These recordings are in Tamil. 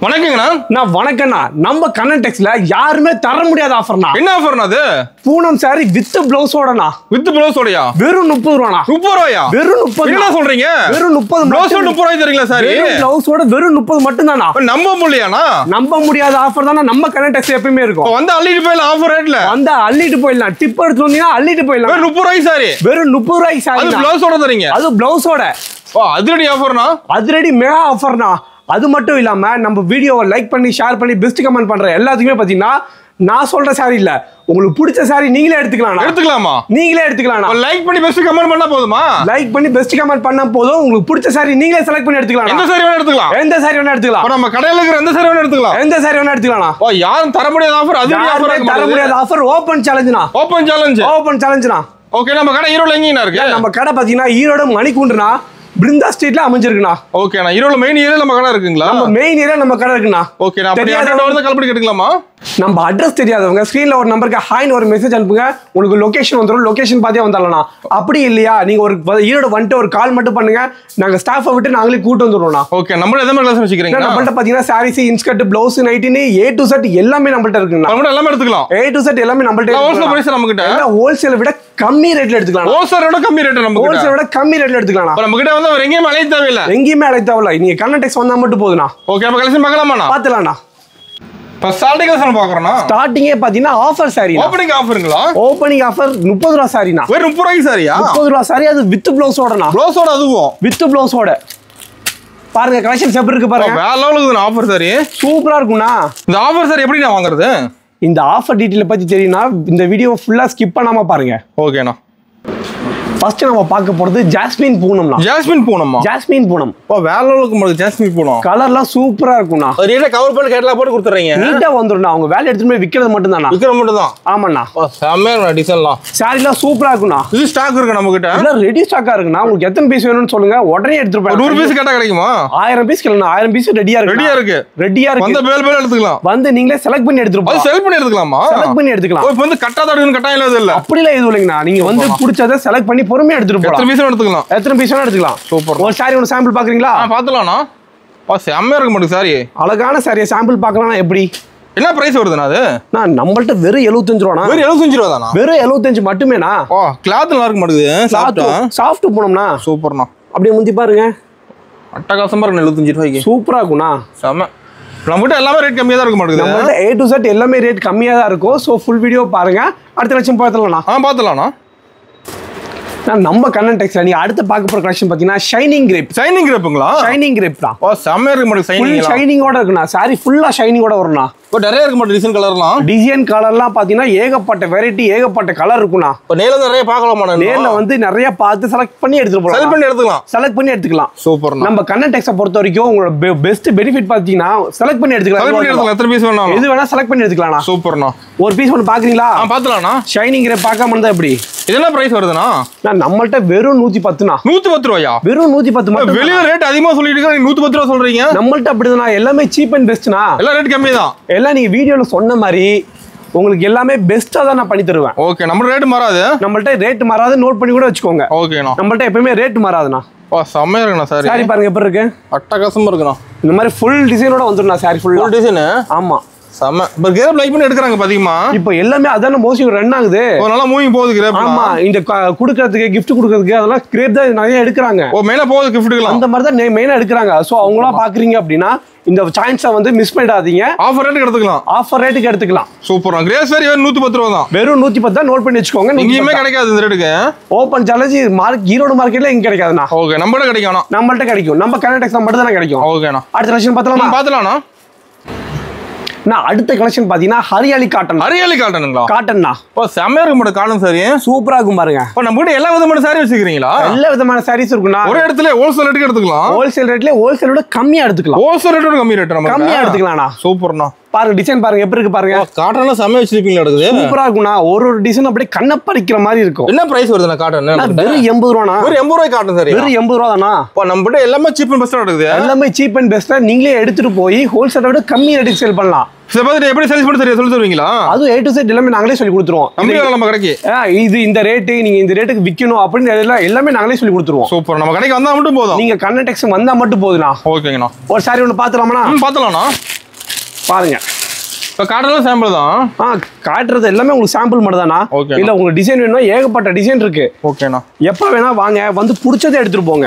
வணக்கங்கண்ணா. நான் வணக்கண்ணா. நம்ம கண்ணன் டெக்ஸ்ல யாருமே தர முடியாத ஆஃபர்னா. என்ன ஆஃபர்னா அது? பூனம் சாரி வித் பிளவுஸோடனா. வித் பிளவுஸோடயா? வெறும் 30 ரூபானா. 30 ரூபாயா? வெறும் 30. என்ன சொல்றீங்க? வெறும் 30. பிளவுஸ் 30 ரூபாய் தரீங்களா சாரி? பிளவுஸோட வெறும் 30 மட்டும் தானா? நம்ப முடியலனா? நம்ப முடியாத ஆஃபர் தானா நம்ம கண்ணன் டெக்ஸ்ல எப்பவுமே இருக்கும். வந்து அள்ளிட்டு போயிடலாம் ஆஃபர் ரேட்ல. வந்து அள்ளிட்டு போயிடலாம். டிப் எடுத்து வந்தீங்கன்னா அள்ளிட்டு போயிடலாம். வெறும் 30 ரூபாய் சாரி. வெறும் 30 ரூபாய்க்கு சாரி. அது பிளவுஸோட தரீங்க? அது பிளவுஸோட. ஓ அதிரடி ஆஃபர்னா? அதிரடி மெகா ஆஃபர்னா. அது மட்டும் இல்லாம நம்ம வீடியோவை லைக் பண்ணி ஷேர் பண்ணி பெஸ்ட் கமெண்ட் பண்ற எல்லாத்துக்குமே பாத்தீங்கன்னா நான் சொல்ற சாரி இல்ல, உங்களுக்கு பிடிச்ச சாரி நீங்களே எடுத்துக்கலாம். எடுத்துக்கலாமா? நீங்களே எடுத்துக்கலாம். லைக் பண்ணி பெஸ்ட் கமெண்ட் பண்ணா போதுமா? லைக் பண்ணி பெஸ்ட் கமெண்ட் பண்ணா போதும். உங்களுக்கு பிடிச்ச சாரி நீங்களே செலக்ட் பண்ணி எடுத்துக்கலாம். எந்த சாரி வேணா எடுத்துக்கலாம். எந்த சாரி வேணா எடுத்துக்கலாம். நம்ம கடையில இருக்கிற எந்த சாரி வேணா எடுத்துக்கலாம். எந்த சாரி வேணா எடுத்துக்கலாம். ஓ யாரும் தர முடியாத ஆஃபர். அதிரடி ஆஃபர். தர முடியாத ஆஃபர். ஓபன் சேலஞ்ச்னா. Open challenge. ஓபன் சேலஞ்ச்னா. ஓகே நம்ம கடை ஈரோட்ல எங்கேனா இருக்கு? நம்ம கடை பாத்தீங்கன்னா ஈரோடு மணிக்குண்டுனா பிருந்தா ஸ்ட்ரீட்ல அமைஞ்சிருக்குண்ணா. ஓகே நான் ஈரோட்ல மெயின் ஏரியால நம்ம கடை இருக்குங்களா? நம்ம மெயின் ஏரியா நம்ம கடை இருக்குண்ணா. ஓகே நான் அப்படியே வந்து கால் பண்ணி கேட்கலாமா? நம்ம அட்ரஸ் தெரியாதவங்க ஸ்கிரீன்ல ஒரு நம்பருக்கு ஹாய்னு ஒரு மெசேஜ் அனுப்புங்க. உங்களுக்கு லொகேஷன் வந்துடும். லொகேஷன் பார்த்தே வந்துடலாம். அப்படி இல்லையா நீங்க ஒரு ஈரோடு வந்துட்டு ஒரு கால் மட்டும் பண்ணுங்க. நாங்க ஸ்டாஃபை விட்டு நாங்களே கூட்டு வந்துடுவோம். ஓகே நம்ம எந்த மாதிரி கிளாஸ் வச்சுக்கிறீங்க? நம்மள்ட்ட பாத்தீங்கன்னா சாரீஸ், இன்ஸ்கர்ட், பிளவுஸ், நைட்டின்னு A to Z எல்லாமே நம்மள்ட்ட இருக்குங்க. நம்ம எல்லாமே எடுத்துக்கலாம். A to Z எல்லாமே நம்மள்ட்ட. ஹோல்சேல் பிரைஸ் நம்ம கிட்ட. எல்லாம் ஹோல்சேல் விட கம்மி ரேட்ல எடுத்துக்கலாம். ஹோல்சேல் விட கம்மி ரேட் நம்ம கிட்ட. ஹோல்சேல் விட கம்மி ரேட்ல எடுத்துக்கலாம். நம்ம கிட்ட வந்து எங்கேயுமே அலைய தேவையில்ல. எங்கேயுமே அலைய தேவையில்ல. நீங்க கண்ணன் டெக்ஸ் வந்தா மட்டும் போதுண்ணா. ஓகே அப்ப கலெக்ஷன் பார்க்கலாமாண்ணா? பாத்துலாம்ண்ணா. இப்ப ஸ்டார்டிங் கலெக்ஷன் பார்க்கறோம்னா ஸ்டார்டிங்கே பாத்தீங்கன்னா ஆஃபர் சாரி. ஓபனிங் ஆஃபருங்களா? ஓபனிங் ஆஃபர் 30 ரூபாய் சாரினா. வெறும் 30 ரூபாய் சாரியா? 30 ரூபாய் சாரி. அது வித் பிளவுஸோடனா. பிளவுஸோட அதுவும் வித் பிளவுஸோட. பாருங்க கலெக்ஷன் எப்படி இருக்கு பாருங்க. வேற லெவலுக்கு இருக்கு ஆஃபர் சாரி. சூப்பரா இருக்கும்ண்ணா. இந்த ஆஃபர் சாரி எப்படி நான் வாங்குறது? இந்த ஆஃபர் டீடைல் பத்தி தெரியும்னா இந்த வீடியோ ஃபுல்லா ஸ்கிப் பண்ணாம பாருங்க. ஓகேண்ணா. ஃபர்ஸ்ட் நம்ம பார்க்க போறது ஜாஸ்மின் பூனம்னா. ஜாஸ்மின் பூனமா? ஜாஸ்மின் பூனம். ஓ வேற லெவலுக்கு இருக்குது ஜாஸ்மின் பூனம். கலர்லாம் சூப்பரா இருக்கும்ண்ணா. ரேட்டை கவர் பண்ணி கேட்டலா போட்டு கொடுத்துறீங்க. நீட்டா வந்துரும்ண்ணா. அவங்க வேலை எடுத்துட்டு போய் விக்கிறது மட்டும் தானா? விக்கிறது மட்டும் தான். ஆமாண்ணா. செமையா டிசைன்லாம். சாரிலாம் சூப்பரா இருக்கும்ண்ணா. இது ஸ்டாக் இருக்கு நம்ம கிட்ட. இல்ல ரெடி ஸ்டாக்கா இருக்குண்ணா. உங்களுக்கு எத்தனை பீஸ் வேணும்னு சொல்லுங்க. உடனே எடுத்துட்டு போய் 100 பீஸ் கேட்டா கிடைக்குமா? 1000 பீஸ் கேளுங்க. 1000 பீஸ் ரெடியா இருக்கு. ரெடியா இருக்கு. ரெடியா இருக்கு. வந்து பேல் பேல் எடுத்துக்கலாம். வந்து நீங்களே செலக்ட் பண்ணி எடுத்துட்டு போலாம். செலக்ட் பண்ணி எடுத்துக்கலாமா? செலக்ட் பண்ணி எடுத்துக்கலாம். இப்போ வந்து கட்டாத எடுக்கணும் கட்டாயம் இல்ல. அப்படிலாம் எதுவும் இல்லைங்கண்ணா. நீங்க வந்து பிடிச்சதை செலக்ட் பண்ணி பொறுமையா எடுத்துட்டு போலாம். எத்தனை பீஸ் எடுத்துக்கலாம். எத்தனை பீஸ் வேணா எடுத்துக்கலாம். சூப்பர். ஒரு சாரி ஒரு சாம்பிள் பாக்குறீங்களா? பாத்துலாம்ண்ணா. செம்மையா இருக்க மாட்டேங்குது சாரி. அழகான சாரியை சாம்பிள் பார்க்கலாம்னா எப்படி? என்ன பிரைஸ் வருதுண்ணா அது? நான் நம்மள்ட்ட வெறும் 75 ரூபாண்ணா. வெறும் 75 ரூபா தானா? வெறும் 75 மட்டுமேண்ணா. ஓ கிளாத் நல்லா இருக்க மாட்டேங்குது. சாஃப்ட் போனோம்னா சூப்பர்ண்ணா. அப்படியே முந்தி பாருங்க. அட்டகாசமா இருக்கு 75 ரூபாய்க்கு. சூப்பரா இருக்கும்ண்ணா. செம்ம. நம்மகிட்ட எல்லாமே ரேட் கம்மியா தான் இருக்க மாட்டேங்குது. நம்மள்ட்ட A to Z எல்லாமே ரேட் கம்மியா தான் இருக்கும். ஸோ ஃபுல் வீடியோ பாருங்க. அடுத்த லட்சம் பார்த்துலாம்ண்ணா. பார்த்துலாம்ண்ணா. நம்ம கண்ணன் டெக்ஸ்ல நீங்க அடுத்து பார்க்க போற கலெக்ஷன் பாத்தீங்கன்னா ஷைனிங் கிரேப். ஷைனிங் கிரேப்ங்களா? ஷைனிங் கிரேப் தான். ஓ செமையா இருக்க மாட்டேங்குது. ஷைனிங் ஷைனிங்கோட இருக்குண்ணா. சாரி ஃபுல்லா ஷைனிங்கோட வரும்ண்ணா. இப்போ நிறைய இருக்க மாட்டேங்குது டிசைன் கலர்லாம். டிசைன் கலர்லாம் பாத்தீங்கன்னா ஏகப்பட்ட வெரைட்டி ஏகப்பட்ட கலர் இருக்குண்ணா. இப்போ நேர்ல நிறைய பார்க்கலாமா? நேர்ல வந்து நிறைய பார்த்து செலக்ட் பண்ணி எடுத்துட்டு போலாம். செலக்ட் பண்ணி எடுத்துக்கலாம். செலக்ட் பண்ணி எடுத்துக்கலாம். சூப்பர். நம்ம கண்ணன் டெக்ஸை பொறுத்த வரைக்கும் உங்களோட பெஸ்ட் பெனிஃபிட் பாத்தீங்கன்னா செலக்ட் பண்ணி எடுத்துக்கலாம். செலக்ட் பண்ணி எடுத்துக்கலாம். எத்தனை பீஸ் வேணாலும் எது வேணா செலக்ட் பண்ணி எடுத்துக்கலாம்ண்ணா. சூப்பர்ண்ணா. ஒரு பீஸ் ஒன்று பாக்குறீங்களா? பாத்துலாம்ண்ணா. ஷைனிங் கிரேப் பார்க்காம இருந்தா எப்படி? இதெல்லாம் பிரைஸ் வருதுண்ணா? நம்மள்ட்ட வெறும் 110ண்ணா. 110 ரூபாயா? வெறும் 110 மட்டும். வெளிய ரேட் அதிகமா சொல்லிட்டு இருக்கீங்க. 110 ரூபாய் சொல்றீங்க. நம்மள்ட்ட அப்படிதான். எல்லாமே சீப் அண்ட் பெஸ்ட்னா. எல்லாம் ரேட் கம்மி தான். எல்லாம் நீங்க வீடியோல சொன்ன மாதிரி உங்களுக்கு எல்லாமே பெஸ்டா தான் நான் பண்ணி தருவேன். ஓகே நம்ம ரேட் மாறாது. நம்மள்ட்ட ரேட் மாறாது. நோட் பண்ணி கூட வச்சுக்கோங்க. ஓகேண்ணா. நம்மள்ட்ட எப்பவுமே ரேட் மாறாதுண்ணா. செம்மையா இருக்குண்ணா சாரி. சாரி பாருங்க எப்படி இருக்கு. அட்டகாசமா இருக்குண்ணா. இந்த மாதிரி ஃபுல் டிசைனோட வந்துருண்ணா. Sari full design. ஆமா செம்ம. இப்போ கிரேப் லைக் பண்ணி எடுக்கறாங்க பாத்தீங்களா? இப்போ எல்லாமே அதான மோஸ்ட்லி ரன் ஆகுது. நல்லா மூவிங் போகுது கிரேப். ஆமா இந்த குடுக்கிறதுக்கு gift குடுக்கிறதுக்கு அதெல்லாம் கிரேப் தான் நிறைய எடுக்கறாங்க. ஓ மெயினா போகுது giftக்குலாம். அந்த மாதிரி தான் மெயினா எடுக்கறாங்க. சோ அவங்களா பாக்குறீங்க அப்படினா இந்த சான்ஸை வந்து மிஸ் பண்ணிடாதீங்க. ஆஃபர் ரேட்டுக்கு எடுத்துக்கலாம். ஆஃபர் ரேட்டுக்கு எடுத்துக்கலாம். சூப்பரா. கிரேப் சாரி வெறும் 110 ரூபாய் தான். வெறும் 110 தான். நோட் பண்ணி வெச்சுக்கோங்க. எங்கேயுமே கிடைக்காது இந்த ரேட்டுக்கு. ஓபன் சேலஞ்ச் ஈரோடு மார்க்கெட்ல எங்க கிடைக்காதுண்ணா. ஓகே நம்மள்ட்ட கிடைக்கும். நம்மள்ட்ட கிடைக்கும். நம்ம கண்ணன் டெக்ஸ்ல மட்டும் தான் கிடைக்கும். ஓகேண்ணா. அடுத்த கலெக்ஷன் பார்த்தலாமா? நான் அடுத்த கலெக்ஷன் பாத்தீங்கன்னா ஹரியாலி காட்டன். ஹரியாலி காட்டனுங்களா? காட்டன்னா. ஓ செமையா இருக்கு மாட்டேங்குது காட்டன் சாரி. சூப்பரா இருக்கும் பாருங்க. இப்போ நம்ம கிட்ட எல்லா விதமான சாரி வச்சிருக்கீங்களா? எல்லா விதமான சாரீஸ் இருக்குண்ணா. ஒரு இடத்துல ஹோல்சேல் ரேட்டுக்கு எடுத்துக்கலாம். ஹோல்சேல் ரேட்ல ஹோல்சேலோட கம்மியா எடுத்துக்கலாம். ஹோல்சேல் ரேட்டோட கம்மி ரேட் நம்ம கம்மியா எடுத்துக்கலாம்ண்ணா. சூப்பர்ண்ணா. பாருங்க டிசைன் பாருங்க எப்படி இருக்கு பாருங்க. காட்டன்ல செம்ம வச்சிருப்பீங்க இருக்குது. சூப்பரா இருக்கும்னா. ஒரு டிசைன் அப்படியே கண்ணை பறிக்கிற மாதிரி இருக்கும். என்ன பிரைஸ் வருதுண்ணா காட்டன்? வெறும் 80 ரூபாண்ணா. வெறும் 80 ரூபாய் காட்டன் சார். வெறும் 80 ரூபா தானா? நம்ம கிட்ட எல்லாமே சீப் அண்ட் பெஸ்டா இருக்குது. எல்லாமே சீப் அண்ட் பெஸ்டா நீங்களே எடுத்துட்டு போய் ஹோல்சேலை விட கம்மி ரேட்டுக்கு சேல் பண்ணலாம். எப்படி சேல்ஸ் பண்ண தெரியும் சொல்லி தருவீங்களா? அது A to Z எல்லாமே நாங்களே சொல்லி கொடுத்துருவோம். நம்ம கடைக்கு இது இந்த ரேட்டு நீங்க இந்த ரேட்டுக்கு விற்கணும் அப்படின்னு எல்லாமே நாங்களே சொல்லி கொடுத்துருவோம். சூப்பர். நம்ம கடைக்கு வந்தா மட்டும் போதும். நீங்க கண்ணன் டெக்ஸ் வந்தா மட்டும் போதுண்ணா. ஓகேங்கண்ணா. ஒரு சாரி ஒன்று பார்த்துலாமா? பார்த்துலாம்ண்ணா. பாருங்க இப்போ காட்டன்லாம் சாம்பிள் தான். காட்டுறது எல்லாமே உங்களுக்கு சாம்பிள் மட்டும் தானா? இல்ல உங்களுக்கு டிசைன் வேணும்னா ஏகப்பட்ட டிசைன் இருக்கு. ஓகேண்ணா. எப்ப வேணா வாங்க, வந்து பிடிச்சதை எடுத்துட்டு போங்க.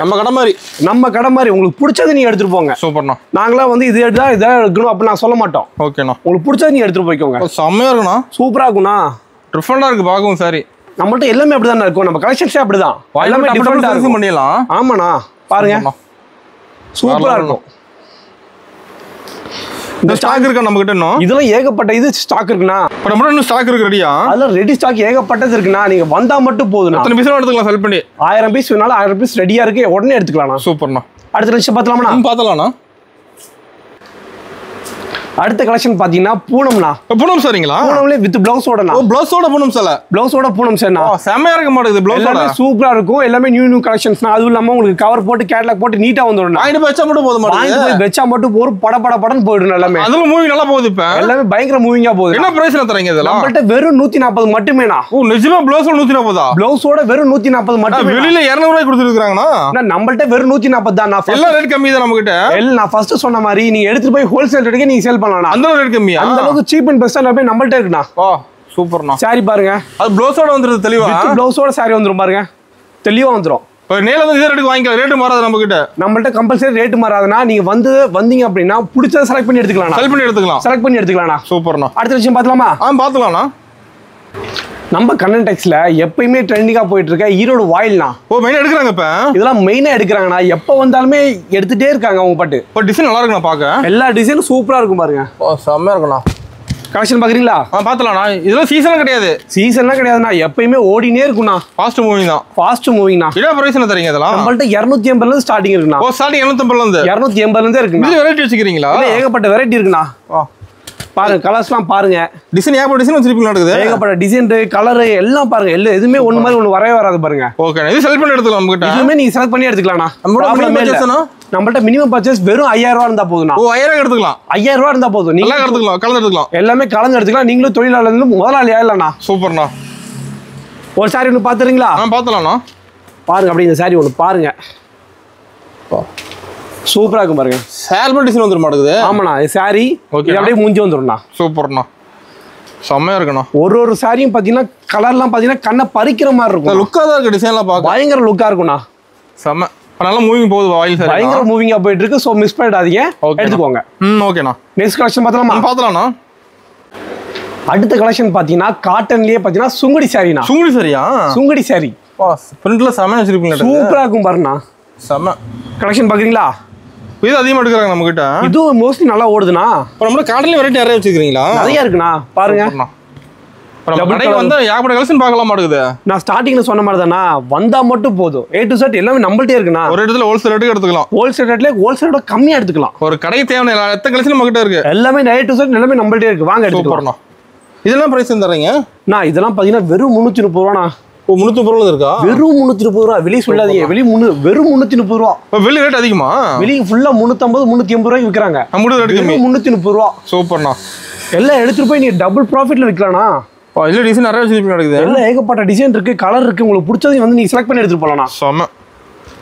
நம்ம கடை மாதிரி உங்களுக்கு பிடிச்சதை நீங்க எடுத்துட்டு போங்க. சூப்பர்ண்ணா. நாங்களாம் வந்து இது எடுத்தா இதை எடுக்கணும் அப்படின்னு நான் சொல்ல மாட்டோம். ஓகேண்ணா. உங்களுக்கு பிடிச்சதை நீங்க எடுத்துட்டு போய்க்கோங்க. செம்மையா இருக்குண்ணா. சூப்பரா இருக்கும்ண்ணா. டிஃபரெண்டா இருக்கு பார்க்கவும். சாரி நம்மள்ட்ட எல்லாமே அப்படிதான் இருக்கும். நம்ம கலெக்ஷன்ஸே அப்படிதான். எல்லாமே டிஃபரெண்டா இருக்கும் பண்ணிடலாம். ஆமாண்ணா பாருங்க சூப்பரா இருக்கும். இந்த ஸ்டாக் இருக்கா நம்ம கிட்ட? இன்னும் இதெல்லாம் ஏகப்பட்ட இது ஸ்டாக் இருக்குண்ணா. இப்போ நம்ம இன்னும் ஸ்டாக் இருக்கு ரெடியா? அதெல்லாம் ரெடி ஸ்டாக் ஏகப்பட்டது இருக்குண்ணா. நீங்க வந்தா மட்டும் போதுண்ணா. எத்தனை பீஸ் எடுத்துக்கலாம் செல் பண்ணி? 1000 பீஸ் வேணாலும் 1000 பீஸ் ரெடியா இருக்கு. உடனே எடுத்துக்கலாம். சூப்பர்ண்ணா. அடுத்த நிமிஷம் பார்த்தலாமா? பார்த்தலாம்ண்ணா. அடுத்த கலெக்ஷன் பாத்தீங்கன்னா பூனம்னா. பூனம் சரிங்களா? பூனம்ல வித் பிளவுஸோடனா. பிளவுஸோட பூனம் சார். பிளவுஸோட பூனம் சார்னா. செமையா இருக்க மாட்டேங்குது. பிளவுஸோட சூப்பரா இருக்கும். எல்லாமே நியூ கலெக்ஷன்ஸ்னா. அதுவும் இல்லாம உங்களுக்கு கவர் போட்டு கேட்டலாக் போட்டு நீட்டா வந்துரும். வாங்கிட்டு போய் வெச்சா மட்டும் போதும். வாங்கிட்டு போய் வெச்சா மட்டும் போறோம். படன்னு போயிடும் எல்லாமே. அதுல மூவி நல்லா போகுது. இப்ப எல்லாமே பயங்கர மூவிங்கா போகுது. என்ன பிரைஸ்ல தரீங்க இதெல்லாம்? நம்மள்ட்ட வெறும் 140 மட்டுமேனா. நிஜமா பிளவுஸோட 140? பிளவுஸோட வெறும் 140 மட்டுமே. வெளியில 200 ரூபாய் கொடுத்துருக்காங்கண்ணா. நம்மள்ட்ட வெறும் 140 தான். எல்லா ரேட் கம்மி தான் நம்ம கிட்ட. நான் ஃபர்ஸ்ட் சொன்ன மாதிரி நீங்க எடுத்துட்டு போய் ஹோல்சேல் ரேட்டுக்கு நீங்க சேல் பண்ணலாம். அந்த ரேட் கம்மி. அந்த அளவுக்கு சீப் அண்ட் பெஸ்டா எல்லாமே நம்மள்ட்ட இருக்குண்ணா. சூப்பர்ண்ணா. சாரி பாருங்க. அது ப்ளவுஸோட வந்துருது தெளிவா. ப்ளவுஸோட சாரி வந்துரும் பாருங்க. தெளிவா வந்துரும். நேல வந்து இதே ரேட்டுக்கு வாங்கிக்கலாம். ரேட் மாறாது நம்ம கிட்ட. நம்மள்ட்ட கம்பல்சரி ரேட் மாறாதுன்னா நீங்க வந்தீங்க அப்படின்னா பிடிச்சத செலக்ட் பண்ணி எடுத்துக்கலாம். செலக்ட் பண்ணி எடுத்துக்கலாம். சூப்பர்ண்ணா. அடுத்த விஷயம் பார்த்தலாமா? பார்த்தலாம்ண்ணா. நம்ம கண்ணன் டெக்ஸ்ல எப்பயுமே ட்ரெண்டிங்கா போயிட்டு இருக்க ஈரோடு வாயில்னா. மெயினா எடுக்கிறாங்க. இப்ப இதெல்லாம் மெயினா எடுக்கிறாங்கண்ணா. எப்ப வந்தாலுமே எடுத்துட்டே இருக்காங்க அவங்க பாட்டு. இப்போ டிசைன் நல்லா இருக்குண்ணா பார்க்க. எல்லா டிசைனும் சூப்பரா இருக்கும் பாருங்க. செம்மையா இருக்குண்ணா. கலெக்ஷன் பாக்குறீங்களா? பார்த்தலாம்ண்ணா. இதெல்லாம் சீசன்லாம் கிடையாது. சீசன்லாம் கிடையாதுண்ணா. எப்பயுமே ஓடினே இருக்குண்ணா. ஃபாஸ்ட் மூவிங் தான். ஃபாஸ்ட் மூவிங்ண்ணா. என்ன பிரைஸ் தரீங்க இதெல்லாம்? நம்மள்ட்ட 280 இருந்து ஸ்டார்டிங் இருக்குண்ணா. ஸ்டார்டிங் 280 இருந்து 280 இருந்தே இருக்குண்ணா. வெரைட்டி வச்சுக்கிறீங்களா? ஏகப்பட்ட வெரைட்டி இருக்குண்ணா. பாருங்க கலர்ஸ்லாம் பாருங்க. டிசைன் ஏகப்பட்ட டிசைன் வச்சிருப்பீங்க நடக்குது. ஏகப்பட்ட டிசைன் கலர் எல்லாம் பாருங்க. எதுவுமே ஒண்ணு மாதிரி ஒண்ணு வரவே வராது பாருங்க. ஓகே. இது செலக்ட் பண்ணி எடுத்துக்கலாம். நம்ம கிட்ட இதுவுமே நீங்க செலக்ட் பண்ணி எடுத்துக்கலாம்ண்ணா. நம்மள்ட்ட மினிமம் பர்ச்சேஸ் வெறும் 5000 ரூபாய் இருந்தா போதும்ண்ணா. 5000 எடுத்துக்கலாம். 5000 ரூபாய் இருந்தா போதும். நீங்க எடுத்துக்கலாம். கலந்து எடுத்துக்கலாம். எல்லாமே கலந்து எடுத்துக்கலாம். நீங்களும் தொழிலாளர் இருந்து முதலாளி ஆயிடலாம்ண்ணா. சூப்பர்ண்ணா. ஒரு சாரி ஒன்று பாத்துறீங்களா? பார்த்தலாம்ண்ணா. பாருங்க அப்படி இந்த சாரி ஒன்று பாருங்க. சூப்பரா இருக்கும் பாருங்க. சால்மன் டிசைன் வந்துரும் மாட்டேங்குது. ஆமாண்ணா. சாரி அப்படியே மூஞ்சி வந்துரும்ண்ணா. சூப்பர்ண்ணா. செம்மையா இருக்குண்ணா. ஒரு சாரியும் பாத்தீங்கன்னா கலர்லாம் பாத்தீங்கன்னா கண்ணை பறிக்கிற மாதிரி இருக்கும். லுக்கா தான் இருக்கு. டிசைன்லாம் பார்க்க பயங்கர லுக்கா இருக்கும்ண்ணா. செம்ம நல்லா மூவிங் போகுது. வாயில் சாரி பயங்கர மூவிங்கா போயிட்டு இருக்கு. சோ மிஸ் பண்ணிடாதீங்க. எடுத்துக்கோங்க. ஓகேண்ணா. நெக்ஸ்ட் கலெக்ஷன் பார்த்தலாம்ண்ணா. அடுத்த கலெக்ஷன் பாத்தீங்கன்னா காட்டன்லயே பாத்தீங்கன்னா சுங்குடி சாரிண்ணா. சுங்குடி சாரியா? சுங்குடி சாரி. பிரிண்ட்ல செம்ம வச்சிருப்பீங்க. சூப்பரா இருக்கும் பாருண்ணா. செம்ம கலெக்ஷன் பாக்குறீங்களா? இது அதிகமா எடுக்கறாங்க நம்ம கிட்ட. இது மோஸ்ட்லி நல்லா ஓடுதுண்ணா. இப்போ நம்ம காட்டன்ல வெரைட்டி நிறைய வச்சிருக்கீங்களா? நிறைய இருக்குண்ணா. பாருங்க. கடைக்கு வந்தா யாபட கலெக்ஷன் பார்க்கலாம் மாட்டேங்குது. நான் ஸ்டார்டிங்ல சொன்ன மாதிரி தானா. வந்தா மட்டும் போதும். A to Z எல்லாமே நம்மள்ட்டே இருக்குண்ணா. ஒரு இடத்துல ஹோல்சேல் ரேட்டுக்கு எடுத்துக்கலாம். ஹோல்சேல் ரேட்ல ஹோல்சேலோட கம்மியா எடுத்துக்கலாம். ஒரு கடைக்கு தேவையான எத்தனை கலெக்ஷன் நம்ம கிட்ட இருக்கு. எல்லாமே A to Z எல்லாமே நம்மள்ட்டே இருக்கு. வாங்க எடுத்துக்கலாம். இதெல்லாம் பிரைஸ் தரீங்க? நான் இதெல்லாம் பாத்தீங்கன்னா வெறும் 330 ரூபாண்ணா. 330 ரூபாய் இருக்கா? வெறும் 330 ரூபா. வெளிய சொல்லாதீங்க. வெறும் 330 ரூபா. வெளிய ரேட் அதிகமா? வெளிய ஃபுல்லா 350 380 ரூபாய்க்கு விக்கறாங்க. நம்ம ரேட் கம்மி. 330 ரூபா. சூப்பர்ண்ணா. எல்லாம் எடுத்துட்டு போய் நீ டபுள் ப்ராஃபிட்ல விக்கலாம்ண்ணா. இல்ல டிசைன் நிறைய வச்சிருப்பீங்க நடக்குது. எல்லாம் ஏகப்பட்ட டிசைன் இருக்கு. கலர் இருக்கு. உங்களுக்கு பிடிச்சதை வந்து நீங்க செலக்ட் பண்ணி எடுத்துட்டு போலாம்ண்ணா. செம்ம.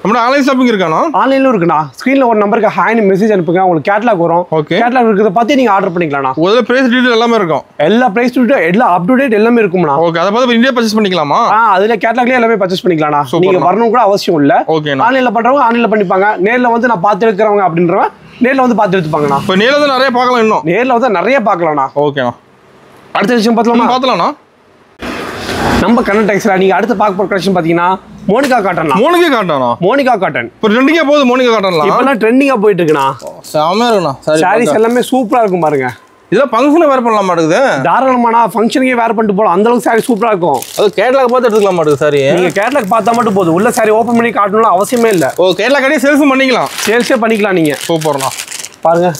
நம்ம ஆன்லைன் ஷாப்பிங் இருக்கானா? ஆன்லைன்ல இருக்குண்ணா. ஸ்கிரீன்ல ஒரு நம்பருக்கு ஹாய்னு மெசேஜ் அனுப்புங்க. உங்களுக்கு கேட்டலாக் வரும். கேட்டலாக் இருக்கிறத பார்த்து நீங்க ஆர்டர் பண்ணிக்கலாம்ண்ணா. முதல்ல பிரைஸ் டீடைல் எல்லாமே இருக்கும். எல்லா பிரைஸ் டீடைல் எல்லாம் அப் டு டேட் எல்லாமே இருக்கும்ண்ணா. ஓகே. அத பார்த்து இந்தியா பர்ச்சேஸ் பண்ணிக்கலாமா? அதுல கேட்டலாக்லயே எல்லாமே பர்ச்சேஸ் பண்ணிக்கலாம்ண்ணா. நீங்க வரணும் கூட அவசியம் இல்ல. ஆன்லைன்ல பண்றவங்க ஆன்லைன்ல பண்ணிப்பாங்க. நேர்ல வந்து நான் பார்த்து எடுக்கிறவங்க அப்படின்றவங்க நேர்ல வந்து பார்த்து எடுத்துப்பாங்கண்ணா. இப்போ நேர்ல வந்து நிறைய பார்க்கலாம். இன்னும் நேர்ல வந்து நிறைய பார்க்கலாம்ண்ணா. ஓகேண்ணா. அடுத்த விஷயம் பார்த்தலாம்ண்ணா. நம்ம கண்ணன் டெக்ஸ்ல நீங்க அடுத்து பார்க்க போற கலெக்ஷன் பாத்தீங்கன்னா மோனிகா காட்டன். மோனிகா காட்டனா? Monica cotton. இப்போ ட்ரெண்டிங்கா போகுது மோனிகா காட்டன்லாம். இப்பலாம் ட்ரெண்டிங்கா போயிட்டு இருக்குண்ணா. செமையா இருக்குண்ணா. சாரீஸ் எல்லாமே சூப்பரா இருக்கும் பாருங்க. இதெல்லாம் ஃபங்க்ஷனுக்கு வேர் பண்ணலாம் மாட்டேங்குது. தாராளமாண்ணா. ஃபங்க்ஷனுக்கே வேர் பண்ணிட்டு போகலாம். அந்த அளவுக்கு சாரி சூப்பரா இருக்கும். அது கேட்டலாக் பார்த்து எடுத்துக்கலாம் மாட்டேங்குது சாரி. நீங்க கேட்டலாக் பார்த்தா மட்டும் போதும். உள்ள சாரி ஓபன் பண்ணி காட்டணும்னு அவசியமே இல்ல. கேட்டலாக் கடையே சேல்ஸும் பண்ணிக்கலாம். சேல்ஸே பண்ணிக்கலாம் நீங்க. சூப்பர்ண்ணா. பாருங்க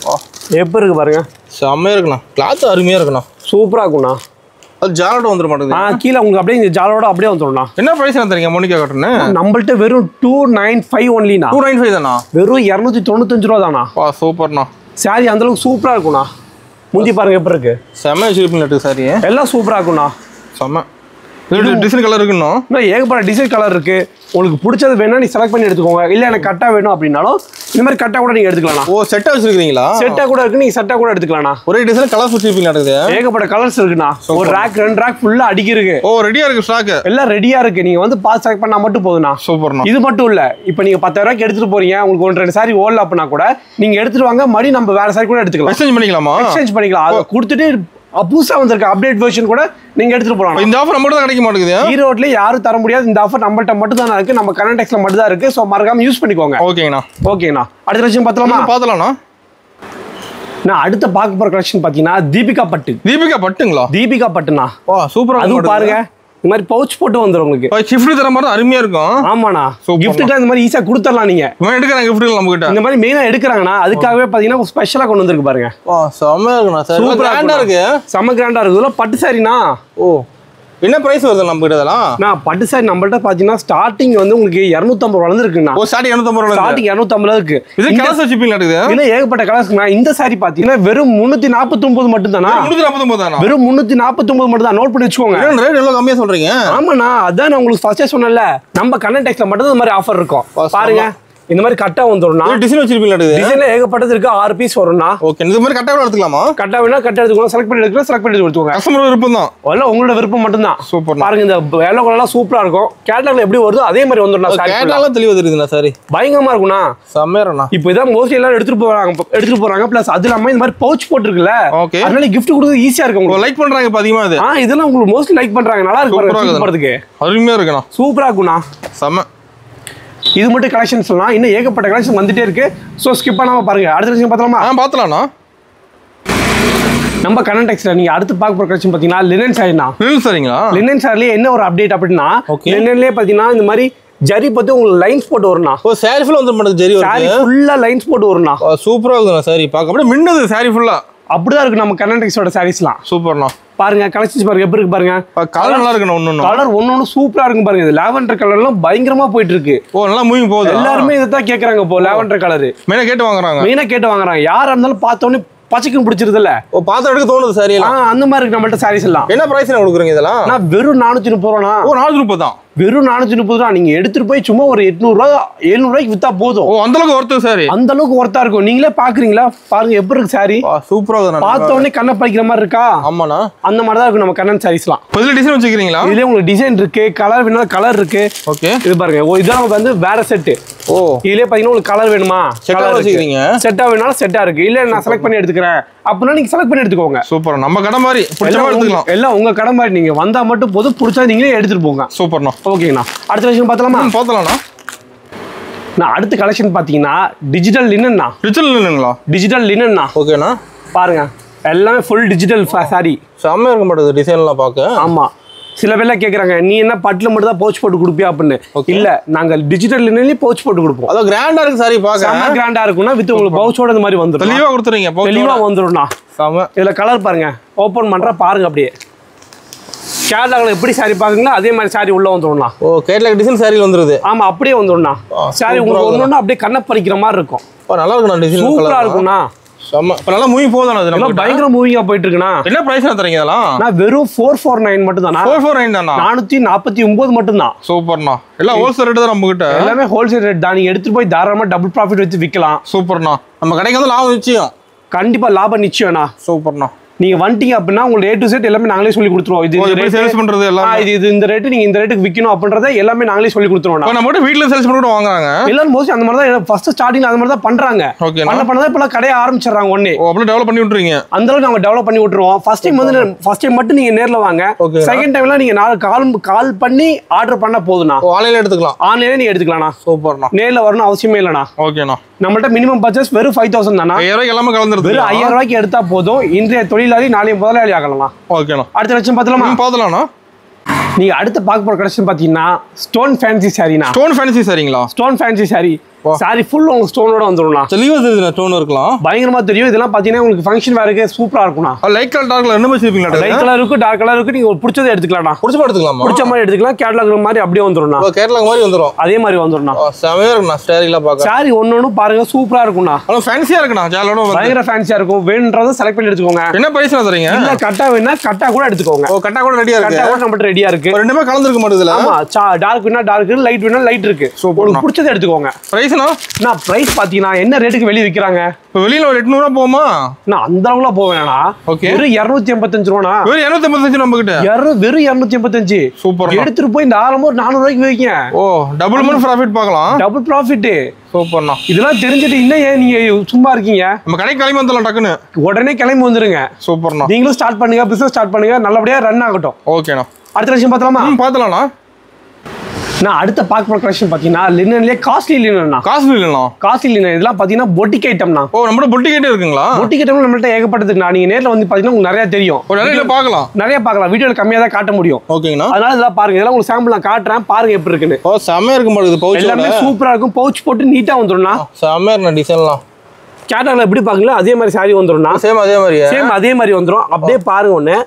எப்படி இருக்கு பாருங்க. செம்மையா இருக்குண்ணா. கிளாத் அருமையா இருக்குண்ணா. சூப்பரா இருக்கும்ண்ணா. அது ஜாலோட வந்துட மாட்டேங்குது. கீழே உங்களுக்கு அப்படியே இந்த ஜாலோட அப்படியே வந்துடும்ண்ணா. என்ன பிரைஸ் தரீங்க மோனிகா காட்டன்? நம்மள்ட்ட வெறும் 295 ஒன்லிண்ணா. 295 தானா? வெறும் 295 ரூபா தானா. வா சூப்பர்ண்ணா. சாரி அந்த அளவுக்கு சூப்பரா இருக்கும்ண்ணா. முந்தி பாருங்க எப்படி இருக்கு. செம்ம வச்சிருப்பீங்க சாரி. எல்லாம் சூப்பரா இருக்கும்ண்ணா. செம்ம. இது டிசைன் கலர் இருக்குண்ணா. ஏகப்பட்ட டிசைன் கலர் இருக்கு. உங்களுக்கு பிடிச்சது வேணா நீ செலக்ட் பண்ணி எடுத்துக்கோங்க. இல்ல எனக்கு கட்டா வேணும் அப்படின்னாலும் இந்த மாதிரி கட்டா கூட நீங்க எடுத்துக்கலாம். ஓ செட்டா வச்சிருக்கீங்களா? செட்டா கூட இருக்கு. நீங்க செட்டா கூட எடுத்துக்கலாம். ஒரே டிசைன் கலர்ஸ் வச்சிருப்பீங்க. ஏகப்பட்ட கலர்ஸ் இருக்குண்ணா. ஒரு ரேக் 2 ரேக் ஃபுல்லா அடிக்கி இருக்கு. ஓ ரெடியா இருக்கு ஸ்டாக். எல்லாம் ரெடியா இருக்கு. நீங்க வந்து பாஸ் செலக்ட் பண்ணா மட்டும் போதும்ண்ணா. சூப்பர்ண்ணா. இது மட்டும் இல்ல. இப்போ நீங்க 10,000 ரூபாய்க்கு எடுத்துட்டு போறீங்க. உங்களுக்கு 1-2 சாரி ஓடல அப்படின்னா கூட நீங்க எடுத்துட்டு வாங்க. மறுபடியும் நம்ம வேற சாரி கூட எடுத்துக்கலாம். எக்ஸ்சேஞ்ச் பண்ணிக்கலாமா? எக்ஸ்சேஞ்ச் பண்ணிக்கலாம். அதை கொடுத்துட்டு புதுசா வந்திருக்க அப்டேட் வெர்ஷன் கூட நீங்க எடுத்துட்டு போலாம். இந்த ஆஃபர் நம்மட்ட தான் கிடைக்க மாட்டேங்குது. ஈரோட்ல யாரும் தர முடியாது. இந்த ஆஃபர் நம்மள்ட்ட மட்டும் தான் இருக்கு. நம்ம கரண்ட் டெக்ஸ்ல மட்டும் தான் இருக்கு. சோ மறக்காம யூஸ் பண்ணிக்கோங்க. ஓகேங்கண்ணா. ஓகேங்கண்ணா. அடுத்த விஷயம் பார்த்தலாமா? நான் அடுத்த பார்க்க போற கலெக்ஷன் பாத்தீங்கன்னா தீபிகா பட்டு. தீபிகா பட்டுங்களா? தீபிகா பட்டுண்ணா. வா சூப்பரா. அது பாருங்க இந்த மாதிரி பவுச் போட்டு வந்துரும் உங்களுக்கு. கிஃப்ட் தர மாதிரி அருமையா இருக்கும். ஆமாண்ணா. கிஃப்ட்டுக்கு இந்த மாதிரி ஈஸியா கொடுத்துடலாம். நீங்க எடுக்கிறாங்க கிஃப்ட் நம்ம கிட்ட. இந்த மாதிரி மெயினா எடுக்கிறாங்கண்ணா. அதுக்காகவே பாத்தீங்கன்னா ஸ்பெஷலா கொண்டு வந்திருக்கு பாருங்க. செம்ம இருக்குண்ணா. சூப்பரா இருக்கு. செம்ம கிராண்டா இருக்கு. இதெல்லாம் பட்டு சாரிண்ணா. ஓ என்ன பிரைஸ் வருது நம்ம கிட்ட இதெல்லாம்? நான் பட்டு சாரி நம்மள்ட்ட பாத்தீங்கன்னா ஸ்டார்டிங் வந்து உங்களுக்கு 250 ரூபாய் இருக்குண்ணா. ஓ ஸ்டார்டிங் 250 ரூபாய். ஸ்டார்டிங் 250 இருக்கு. இது கலர்ஸ் வச்சிருப்பீங்களா? இதுல ஏகப்பட்ட கலர்ஸ்னா. இந்த சாரி பாத்தீங்கன்னா வெறும் 349 மட்டும் தானா? 349 தானா? வெறும் 349 மட்டும் தான். நோட் பண்ணி வச்சுக்கோங்க. ரேட் எவ்வளவு கம்மியா சொல்றீங்க? ஆமாண்ணா. அதான் நான் உங்களுக்கு ஃபர்ஸ்டே சொன்னேன்ல. நம்ம கண்ணன் டெக்ஸ்ல மட்டும் இந்த மாதிரி ஆஃபர் இருக்கும். பாருங்க இந்த மாதிரி கட்டா வந்துரும்னா. டிசைன் வச்சிருப்பீங்களா? டிசைன்ல ஏகப்பட்டது இருக்கு. 6 பீஸ் வரும்னா. ஓகே. இந்த மாதிரி கட்டா எடுத்துக்கலாமா? கட்டா வேணா கட்டா எடுத்துக்கலாம். செலக்ட் பண்ணி எடுத்துக்கலாம். செலக்ட் பண்ணி எடுத்துக்கோங்க. கஸ்டமர் விருப்பம் தான். இல்ல உங்களோட விருப்பம் மட்டும் தான். சூப்பர். பாருங்க இந்த எல்லோ கலர்லாம் சூப்பரா இருக்கும். கேட்டலாக்ல எப்படி வருதோ அதே மாதிரி வந்துரும்னா. கேட்டலாக்ல தெளிவா இருக்குதுண்ணா. சாரி பயங்கரமா இருக்கும்னா. செம்மேறண்ணா. இப்போ இதான் மோஸ்ட்லி எல்லாரும் எடுத்துட்டு போறாங்க. பிளஸ் அது இல்லாம இந்த மாதிரி பவுச் போட்டுருக்குல்ல. ஓகே. அதனால gift கொடுக்கிறது ஈஸியா இருக்கு. உங்களுக்கு லைக் பண்றாங்க பாத்தீமா இது? இதெல்லாம் உங்களுக்கு மோஸ்ட்லி லைக் பண்றாங்க. நல்லா இருக்கு பாருங்க. போறதுக்கு அருமையா இருக்குண்ணா. சூப்பரா இருக்கும்னா. செம்ம. இது மட்டும் கலெக்ஷன் சொல்லலாம். இன்னும் ஏகப்பட்ட கலெக்ஷன் வந்துட்டே இருக்கு. சோ ஸ்கிப் பண்ணாம பாருங்க. அடுத்த விஷயம் பார்த்தலாமா? பார்த்தலாம்ண்ணா. நம்ம கண்ணன் டெக்ஸ்ல நீங்க அடுத்து பார்க்க போற கலெக்ஷன் பாத்தீங்கன்னா லினன் சாரினா. லினன் சாரிங்களா? லினன் சாரில என்ன ஒரு அப்டேட் அப்படின்னா லினன்லயே பாத்தீங்கன்னா இந்த மாதிரி ஜரி பத்தி உங்களுக்கு லைன்ஸ் போட்டு வரும்னா. ஓ சாரி ஃபுல்லா வந்து மாட்டது ஜரி வரும். சாரி ஃபுல்லா லைன்ஸ் போட்டு வரும்னா. சூப்பரா இருக்குண்ணா. சாரி பார்க்க அப்படியே மின்னுது. சாரி ஃபுல்லா அப்படிதான் இருக்கு நம்ம கண்ணன் டெக்ஸோட சாரீஸ்லாம். சூப்பர்ண்ணா. பாருங்க கலெக்ஷன்ஸ் பாருங்க எப்படி இருக்கு பாருங்க. கலர் நல்லா இருக்கு. கலர் ஒன்னொன்னு சூப்பரா இருக்கு பாருங்க. இது லாவெண்டர் கலர்லாம் பயங்கரமா போயிட்டு இருக்கு. ஓ நல்லா மூவிங் போகுது. எல்லாருமே இத தான் கேக்குறாங்க. இப்போ லாவெண்டர் கலர் மெயினா கேட்டு வாங்குறாங்க. யாரா இருந்தாலும் பார்த்தோன்னே பச்சைக்குன்னு பிடிச்சிருது இல்ல. ஓ பாத்து எடுக்க தோணுது. சாரி அந்த மாதிரி இருக்கு நம்மள்ட்ட சாரீஸ் எல்லாம். என்ன பிரைஸ் கொடுக்குறீங்க இதெல்லாம்? நான் வெறும் 430 ரூபாண்ணா. ஓ 430 தான். வெறும் 430 ரூபா. நீங்க எடுத்துட்டு போய் சும்மா ஒரு 800 ரூபாய் 700 ரூபாய்க்கு வித்தா போதும். ஓ அந்த அளவுக்கு ஒர்த்து சாரி. அந்த அளவுக்கு ஒர்த்தா இருக்கும். நீங்களே பாக்குறீங்களா? பாருங்க எப்படி இருக்கு சாரி. சூப்பரா இருக்கு. பார்த்த உடனே கண்ணை பறிக்கிற மாதிரி இருக்கா? ஆமாண்ணா. அந்த மாதிரி தான் இருக்கும் நம்ம கண்ணன் சாரீஸ்லாம். இதுல டிசைன் வச்சிருக்கீங்களா? இதுல உங்களுக்கு டிசைன் இருக்கு. கலர் வேணும்னா கலர் இருக்கு. ஓகே. இது பாருங்க. இதெல்லாம் வந்து வேற செட். ஓ இதுலயே பாத்தீங்கன்னா உங்களுக்கு கலர் வேணுமா? செட்டா வச்சிருக்கீங்க. செட்டா வேணாலும் செட்டா இருக்கு. இல்ல நான் செலக்ட் பண்ணி எடுத்துக்கிறேன் அப்படின்னா நீங்க செலக்ட் பண்ணி எடுத்துக்கோங்க. சூப்பர். நம்ம கடை மாதிரி பிடிச்ச மாதிரி எடுத்துக்கலாம். எல்லாம் உங்க கடை மாதிரி. நீங்க வந்தா மட்டும் போதும். பிடிச்சா நீங்களே எடுத்துட்டு போங்க. சூப்பர்ண்ணா. ஓகேங்கண்ணா. அடுத்த விஷயம் பார்த்தலாமா? பார்த்தலாம்ண்ணா. நான் அடுத்த கலெக்ஷன் பாத்தீங்கன்னா டிஜிட்டல் லினன்னா. டிஜிட்டல் லினன்ங்களா? டிஜிட்டல் லினன்னா. ஓகேண்ணா. பாருங்க எல்லாமே ஃபுல் டிஜிட்டல் சாரி. செம்மையா இருக்க மாட்டேங்குது டிசைன்லாம் பார்க்க. ஆமா. சில பேர்லாம் கேக்குறாங்க நீ என்ன பட்டுல மட்டும் தான் பவுச் போட்டு கொடுப்பியா அப்படின்னு. இல்ல நாங்க டிஜிட்டல் லினன்லயே பவுச் போட்டு கொடுப்போம். அத கிராண்டா இருக்கு சாரி பார்க்க. செம கிராண்டா இருக்கும்னா வித் உங்களுக்கு பவுச்சோட இந்த மாதிரி வந்துரும். தெளிவா கொடுத்துறீங்க. தெளிவா வந்துரும்னா. செம. இதுல கலர் பாருங்க. ஓபன் பண்ற பாருங்க அப்படியே. கேட்லாக்ல எப்படி சாரி பாக்குறீங்களோ அதே மாதிரி சாரி உள்ள வந்துரும்னா. ஓ கேட்லாக் டிசைன் சாரில வந்துருது. ஆமா அப்படியே வந்துரும்னா. சாரி உங்களுக்கு ஒண்ணொண்ணா அப்படியே கண்ணை பறிக்கிற மாதிரி இருக்கும். நல்லா இருக்குண்ணா. டிசைன் சூப்பரா இருக்கும்னா. செம. இப்ப நல்லா மூவிங் போகுதானே? இது நம்ம பயங்கர மூவிங்கா போயிட்டு இருக்குண்ணா. என்ன பிரைஸ் தரீங்க இதெல்லாம்? நான் வெறும் 449 மட்டும் தானா? 449 தானா? 449 மட்டும் தான். சூப்பர்ண்ணா. எல்லாம் ஹோல்சேல் ரேட் தான் நம்ம கிட்ட. எல்லாமே ஹோல்சேல் ரேட் தான். நீங்க எடுத்துட்டு போய் தாராளமா டபுள் ப்ராஃபிட் வச்சு விக்கலாம். சூப்பர்ண்ணா. நம்ம கடைக்கு வந்து லாபம் நிச்சயம். கண்டிப்பா லாபம் நிச்சயம்ண்ணா. சூப்பர்ண்ணா. நீங்க வந்துட்டீங்க அப்படின்னா உங்களுக்கு A to Z எல்லாமே நாங்களே சொல்லி கொடுத்துருவோம். இது சேல்ஸ் பண்றது எல்லாம் இது இந்த ரேட் நீங்க இந்த ரேட்டுக்கு விக்கணும் அப்படின்றத எல்லாமே நாங்களே சொல்லி கொடுத்துருவோம். நம்ம மட்டும் வீட்ல சேல்ஸ் பண்ணி வாங்குறாங்க. எல்லாரும் மோஸ்ட்லி அந்த மாதிரி தான் ஃபர்ஸ்ட் ஸ்டார்டிங்ல அந்த மாதிரி தான் பண்றாங்க. பண்ணதான் இப்ப கடையை ஆரம்பிச்சிடுறாங்க ஒண்ணே. ஓ அப்படியே டெவலப் பண்ணி விட்டுறீங்க. அந்த அளவுக்கு நாங்க டெவலப் பண்ணி விட்டுருவோம். ஃபர்ஸ்ட் டைம் மட்டும் நீங்க நேர்ல வாங்க. செகண்ட் டைம்ல நீங்க கால் பண்ணி ஆர்டர் பண்ணா போதும்னா. ஆன்லைன்ல எடுத்துக்கலாம். ஆன்லைன்ல நீங்க எடுத்துக்கலாம்னா. சூப்பர்ண்ணா. நேர்ல வரணும் அவசியமே இல்லனா. ஓகேண்ணா. நம்மள்ட்ட மினிமம் பர்ச்சேஸ் வெறும் 5000 தானா? 5000 ரூபாய்க்கு எல்லாமே கலந்துருது. வெறும் 5000 ரூபாய்க்கு எடுத்தா போதும். இன்றைய தொழிலாளி நாளைய முதலாளி ஆகலாம். ஓகேண்ணா. அடுத்த லட்சம் பார்த்தலாமா? பார்த்தலாம்ண்ணா. நீங்க அடுத்து பார்க்க போற கலெக்ஷன் பாத்தீங்கன்னா ஸ்டோன் ஃபேன்சி சாரினா. ஸ்டோன் ஃபேன்சி சாரிங்களா? Stone fancy sari. Sari full உங்களுக்கு ஸ்டோனோட வந்துரும்ண்ணா. தெளிவா தெரியுது ஸ்டோன் இருக்கலாம். பயங்கரமா தெரியும். இதெல்லாம் பாத்தீங்கன்னா உங்களுக்கு ஃபங்க்ஷன் வேருக்கு சூப்பரா இருக்கும்ண்ணா. லைட் கலர் டார்க் கலர் என்ன வச்சிருப்பீங்களா? லைட் கலர் இருக்கு, டார்க் கலர் இருக்கு. நீங்க பிடிச்சதை எடுத்துக்கலாம்ண்ணா. பிடிச்ச மாதிரி எடுத்துக்கலாம். பிடிச்ச மாதிரி எடுத்துக்கலாம். கேட்டலாக் மாதிரி அப்படியே வந்துரும்ண்ணா. கேட்டலாக் மாதிரி வந்துரும். அதே மாதிரி வந்துரும்ண்ணா. செமையா இருக்குண்ணா. ஸ்டைலா பாக்க. சாரி ஒண்ணு பாருங்க சூப்பரா இருக்கும்ண்ணா. ஃபேன்சியா இருக்குண்ணா. ஜாலோட பயங்கர ஃபேன்சியா இருக்கும். வேணுன்றதை செலக்ட் பண்ணி எடுத்துக்கோங்க. என்ன பிரைஸ்ல தரீங்க? இல்ல கட்டா வேணா கட்டா கூட எடுத்துக்கோங்க. கட்டா கூட ரெடியா இருக்கு. கட்டா கூட நம்மட்ட ரெடியா இருக்கு. ரெண்டுமே கலந்துருக்க மாட்டேதுல. ஆமா, டார்க் வேணா டார்க் இருக்கு, லைட் வேணா லைட் இருக்கு. உங்களுக்கு பிடிச்சதை எடுத்துக்கோங்க. பிரைஸ்னா நான் பிரைஸ் பாத்தீங்கன்னா என்ன ரேட்டுக்கு வெளிய விக்கிறாங்க? வெளியில ஒரு 800 ரூபாய் போகுமா? நான் அந்த அளவுல போவேனா? வெறும் 285 ரூபானா? வெறும் 285 நம்ம கிட்ட. வெறும் 285. சூப்பர். எடுத்துட்டு போய் இந்த ஆலமோ 400 ரூபாய்க்கு வைங்க. ஓ, டபுள் மணி ப்ராஃபிட் பார்க்கலாம். Double profit. சூப்பர்ண்ணா. இதெல்லாம் தெரிஞ்சிட்டு இன்னும் ஏன் நீங்க சும்மா இருக்கீங்க? நம்ம கடைக்கு கிளம்பி வந்துடலாம் டக்குன்னு. உடனே கிளம்பி வந்துருங்க. சூப்பர்ண்ணா. நீங்களும் ஸ்டார்ட் பண்ணுங்க, பிசினஸ் ஸ்டார்ட் பண்ணுங்க, நல்லபடியா ரன் ஆகட்டும். ஓகேண்ணா. அடுத்த விஷயம் பார்த்தலாமா? பார்த்தலாம்ண்ணா. நான் அடுத்த பார்க்க போற கலெக்ஷன் பாத்தீங்கன்னா லினன்லயே காஸ்ட்லி லினன்ண்ணா. காஸ்ட்லி லினன் இதெல்லாம் பாத்தீங்கன்னா பொட்டிக் ஐட்டம்னா. ஓ, நம்மளோட பொட்டிக் ஐட்டம் இருக்குங்களா? பொட்டிக் ஐட்டம் நம்மள்ட்ட ஏகப்பட்டதுண்ணா. நீங்க நேர்ல வந்து பாத்தீங்கன்னா உங்களுக்கு நிறைய தெரியும். நிறைய பார்க்கலாம். வீடியோல கம்மியா தான் காட்ட முடியும். ஓகேங்கண்ணா. அதனால இதெல்லாம் பாருங்க. இதெல்லாம் உங்களுக்கு சாம்பிள் நான் காட்டுறேன், பாருங்க எப்படி இருக்குன்னு. ஓ, செமையா இருக்கும் போது. பவுச் எல்லாமே சூப்பரா இருக்கும். பவுச் போட்டு நீட்டா வந்துரும்ண்ணா. செமையா இருக்கு டிசைன்லாம். கேட்டலாக்ல எப்படி பாக்கீங்களா அதே மாதிரி சாரி வந்துரும்ண்ணா. சேம் அதே மாதிரி வந்துரும். அப்படியே பாருங்க. ஒண்ணு